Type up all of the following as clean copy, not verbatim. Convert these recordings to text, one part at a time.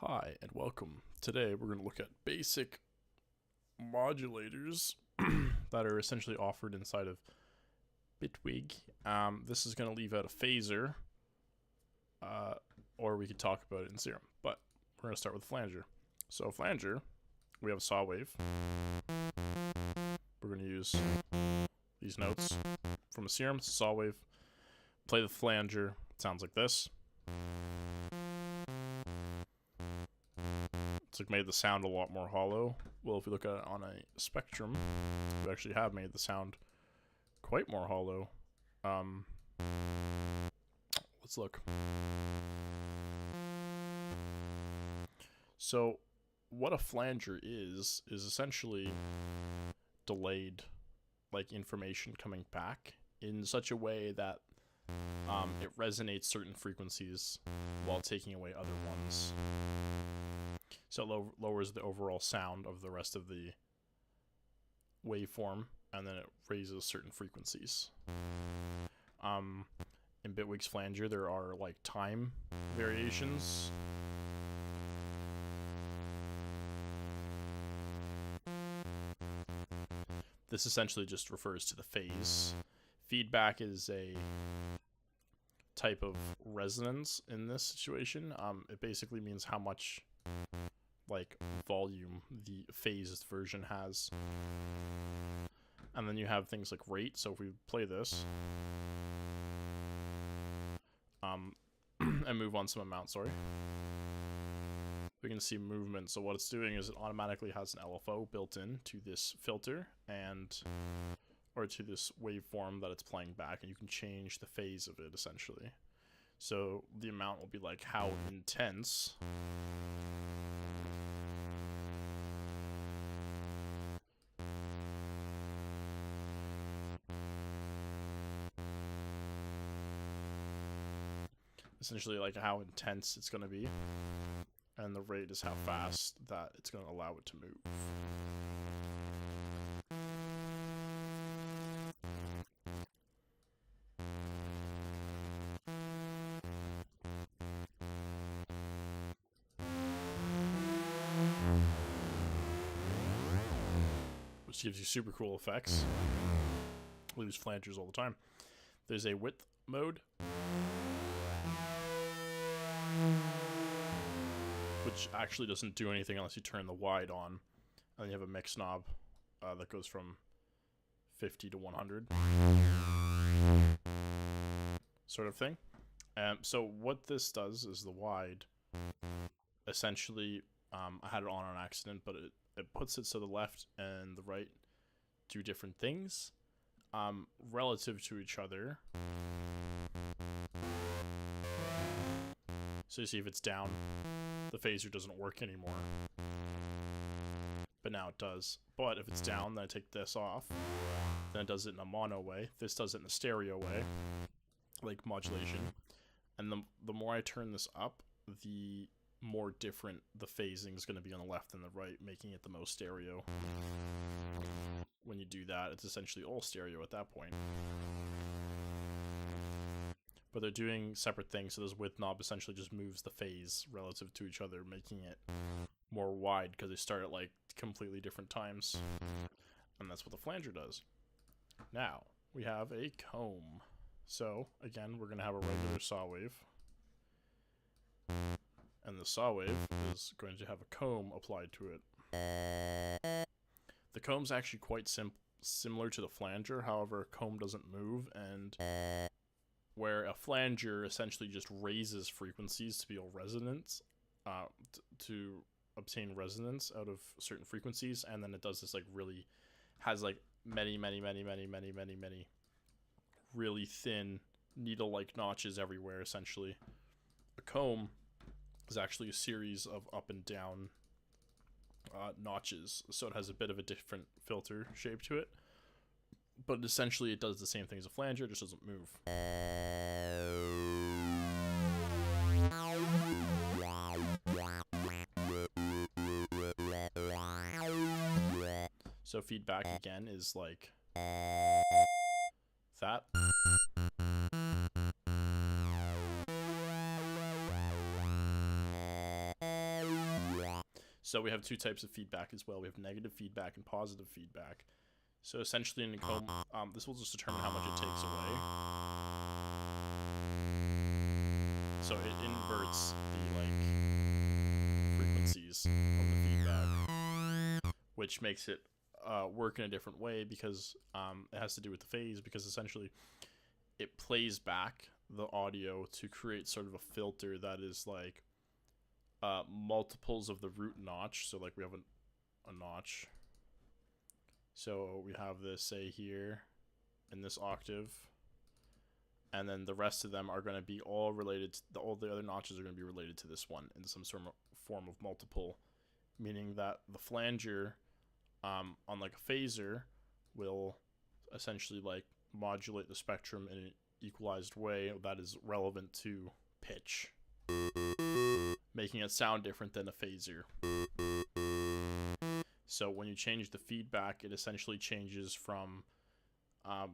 Hi and welcome. Today we're going to look at basic modulators that are essentially offered inside of Bitwig. This is going to leave out a phaser, or we could talk about it in Serum, but we're going to start with Flanger. So Flanger, we have a saw wave. We're going to use these notes from a Serum, it's a saw wave. Play the Flanger, it sounds like this. It's like made the sound a lot more hollow. Well, if you look at it on a spectrum, we actually have made the sound quite more hollow. Let's look. So what a flanger is essentially delayed like information coming back in such a way that it resonates certain frequencies while taking away other ones. So it lowers the overall sound of the rest of the waveform, and then it raises certain frequencies. In Bitwig's Flanger, there are like time variations. This essentially just refers to the phase. Feedback is a type of resonance in this situation. It basically means how much like volume the phased version has. And then you have things like rate. So if we play this and move on some amount, we can see movement. So what it's doing is it automatically has an LFO built in to this filter or to this waveform that it's playing back, and you can change the phase of it essentially. So the amount will be like how intense essentially like how intense it's going to be, and the rate is how fast that it's going to allow it to move. Which gives you super cool effects. We use flangers all the time. There's a width mode, which actually doesn't do anything unless you turn the wide on. And then you have a mix knob that goes from 50 to 100 sort of thing. So what this does is the wide, essentially, I had it on accident, but it puts it so the left and the right do different things relative to each other. So you see if it's down, the phaser doesn't work anymore. But now it does. But if it's down, then I take this off. Then it does it in a mono way. This does it in a stereo way, like modulation. And the more I turn this up, the more different the phasing is going to be on the left and the right, making it the most stereo. When you do that, it's essentially all stereo at that point. But they're doing separate things, so this width knob essentially just moves the phase relative to each other, making it more wide because they start at like completely different times. And that's what the flanger does. Now, we have a comb. So, again, we're going to have a regular saw wave. And the saw wave is going to have a comb applied to it. The comb's actually quite similar to the flanger, however, a comb doesn't move, and where a flanger essentially just raises frequencies to be all resonance, to obtain resonance out of certain frequencies, and then it does this like really, has like many really thin needle-like notches everywhere essentially. A comb is actually a series of up and down notches, so it has a bit of a different filter shape to it, but essentially it does the same thing as a flanger, it just doesn't move. So feedback again is like that. So we have two types of feedback as well. We have negative feedback and positive feedback. So essentially in the comb, this will just determine how much it takes away. So it inverts the frequencies of the feedback, which makes it work in a different way because it has to do with the phase, because essentially it plays back the audio to create sort of a filter that is like multiples of the root notch. So like we have a notch. So we have this, say, here in this octave, and then the rest of them are going to be all related to all the other notches are going to be related to this one in some sort of form of multiple, meaning that the flanger on like a phaser will essentially like modulate the spectrum in an equalized way that is relevant to pitch, making it sound different than a phaser. So when you change the feedback, it essentially changes from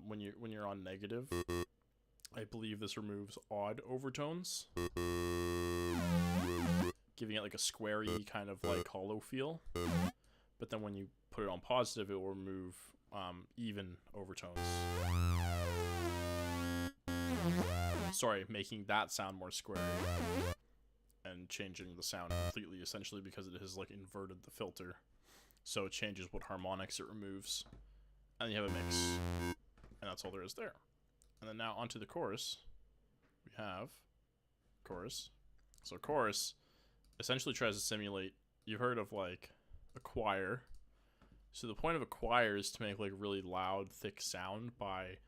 when you're on negative. I believe this removes odd overtones, giving it like a squarey kind of like hollow feel. But then when you put it on positive, it will remove even overtones. Sorry, making that sound more squarey and changing the sound completely, essentially because it has like inverted the filter. So it changes what harmonics it removes. And you have a mix. And that's all there is there. And then now onto the chorus. We have chorus. So chorus essentially tries to simulate, you've heard of like a choir. So the point of a choir is to make like really loud, thick sound by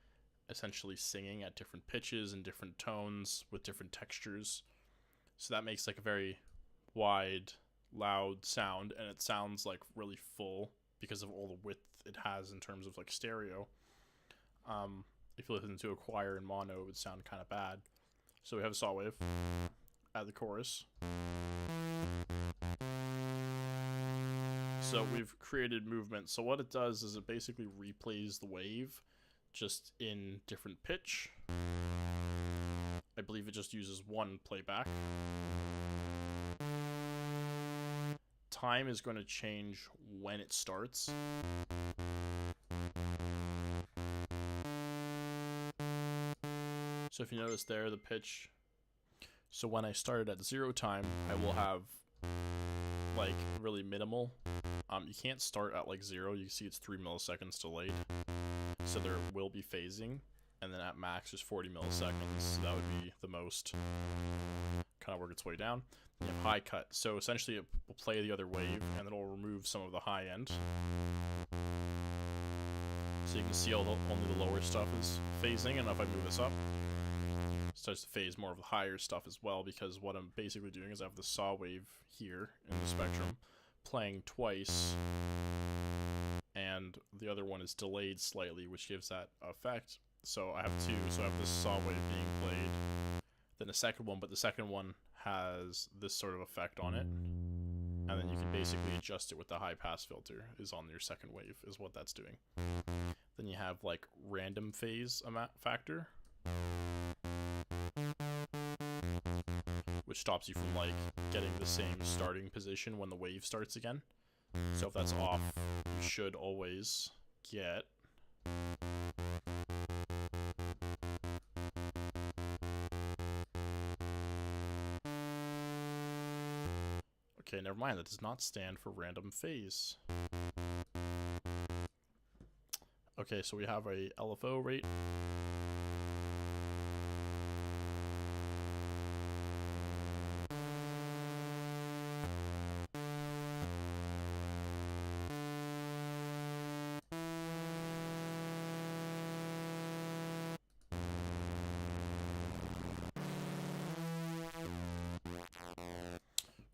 essentially singing at different pitches and different tones with different textures. So that makes like a very wide, loud sound, and it sounds like really full because of all the width it has in terms of like stereo. If you listen to a choir in mono, it would sound kind of bad. So we have a saw wave at the chorus. So we've created movement. So what it does is it basically replays the wave just in different pitch. I believe it just uses one playback. Time is going to change when it starts. So if you notice there, the pitch. So when I started at 0 time, I will have like really minimal. You can't start at like 0. You see it's 3 milliseconds delayed. So there will be phasing. And then at max is 40 milliseconds. So that would be the most. Kind of work its way down. You have high cut. So essentially it will play the other wave and it'll remove some of the high end. So you can see only the lower stuff is phasing, and if I move this up, it starts to phase more of the higher stuff as well, because what I'm basically doing is I have the saw wave here in the spectrum playing twice, and the other one is delayed slightly, which gives that effect. So I have two, so I have this saw wave being played, then a second one, but the second one has this sort of effect on it, and then you can basically adjust it with the high pass filter is on your second wave, is what that's doing. Then you have like random phase factor, which stops you from like getting the same starting position when the wave starts again. So if that's off, you should always get okay, never mind, that does not stand for random phase. Okay, so we have a LFO rate.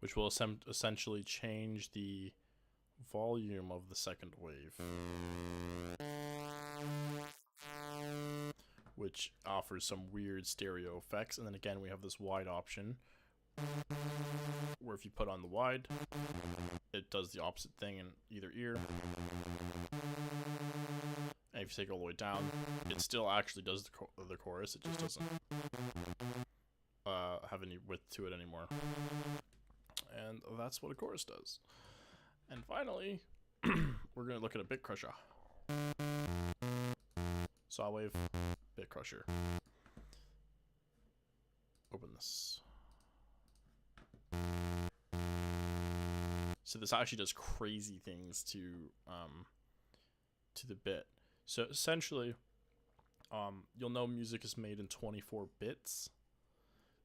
Which will essentially change the volume of the second wave, which offers some weird stereo effects. And then again, we have this wide option, where if you put on the wide, it does the opposite thing in either ear. And if you take it all the way down, it still actually does the chorus, it just doesn't have any width to it anymore. And that's what a chorus does. And finally, we're going to look at a Bitcrusher. Saw wave, Bitcrusher. Open this. So this actually does crazy things to the bit. So essentially, you'll know music is made in 24 bits.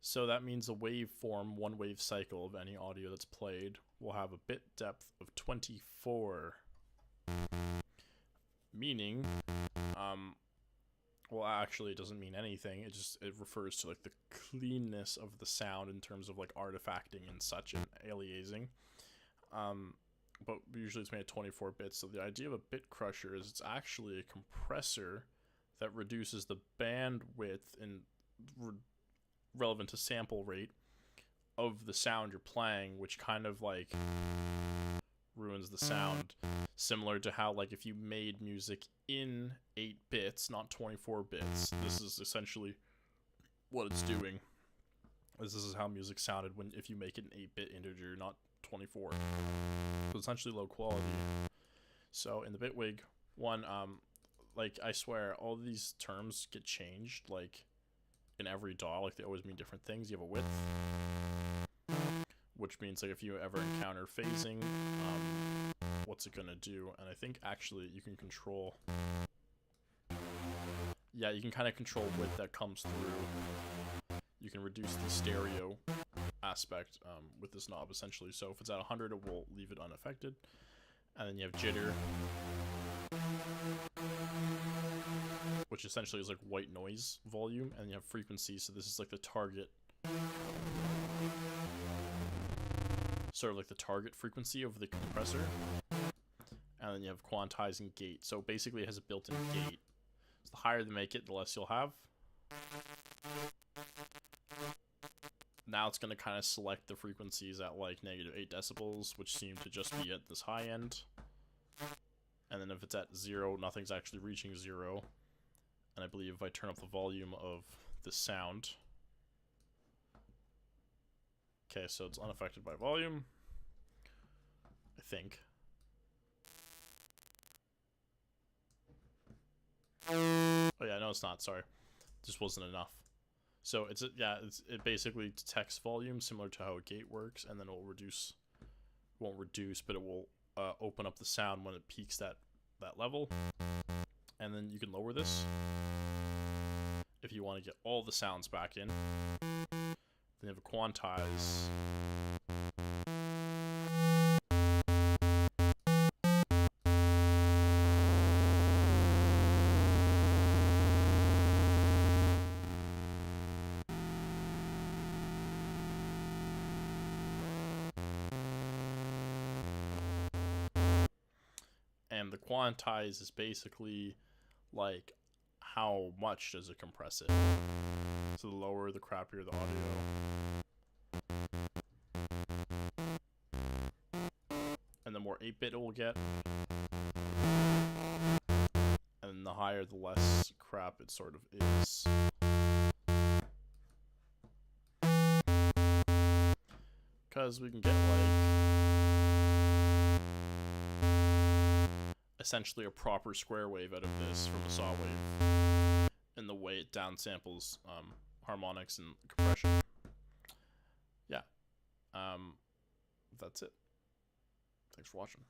So that means a waveform, one wave cycle of any audio that's played will have a bit depth of 24. Meaning, well, actually it doesn't mean anything. It refers to like the cleanness of the sound in terms of like artifacting and such and aliasing. But usually it's made of 24 bits. So the idea of a Bitcrusher is it's actually a compressor that reduces the bandwidth and relevant to sample rate of the sound you're playing, which kind of like ruins the sound. Similar to how like if you made music in 8 bits, not 24 bits, this is essentially what it's doing. This is how music sounded if you make it an 8-bit integer, not 24. So essentially low quality. So in the Bitwig one, like I swear all these terms get changed like in every DAW. Like they always mean different things. You have a width, which means like if you ever encounter phasing, what's it gonna do? And I think actually you can control, yeah, you can kind of control width that comes through. You can reduce the stereo aspect with this knob essentially. So if it's at 100, it will leave it unaffected. And then you have jitter, which essentially is like white noise volume, and you have frequency. So this is like the target, sort of like the target frequency of the compressor. And then you have quantizing gate. So basically it has a built-in gate. So the higher they make it, the less you'll have. Now it's going to kind of select the frequencies at like -8 decibels, which seem to just be at this high end. And then if it's at 0, nothing's actually reaching 0. And I believe if I turn up the volume of the sound. Okay, so it's unaffected by volume, I think. Oh yeah, no it's not, sorry. This wasn't enough. So it basically detects volume similar to how a gate works, and then it will won't reduce, but it will open up the sound when it peaks that level. And then you can lower this if you want to get all the sounds back in. Then you have a quantize. And the quantize is basically like how much does it compress it. So the lower, the crappier the audio. And the more 8-bit it will get. And the higher, the less crap it sort of is. Because we can get like essentially a proper square wave out of this from a saw wave, in the way it downsamples harmonics and compression. Yeah, that's it. Thanks for watching.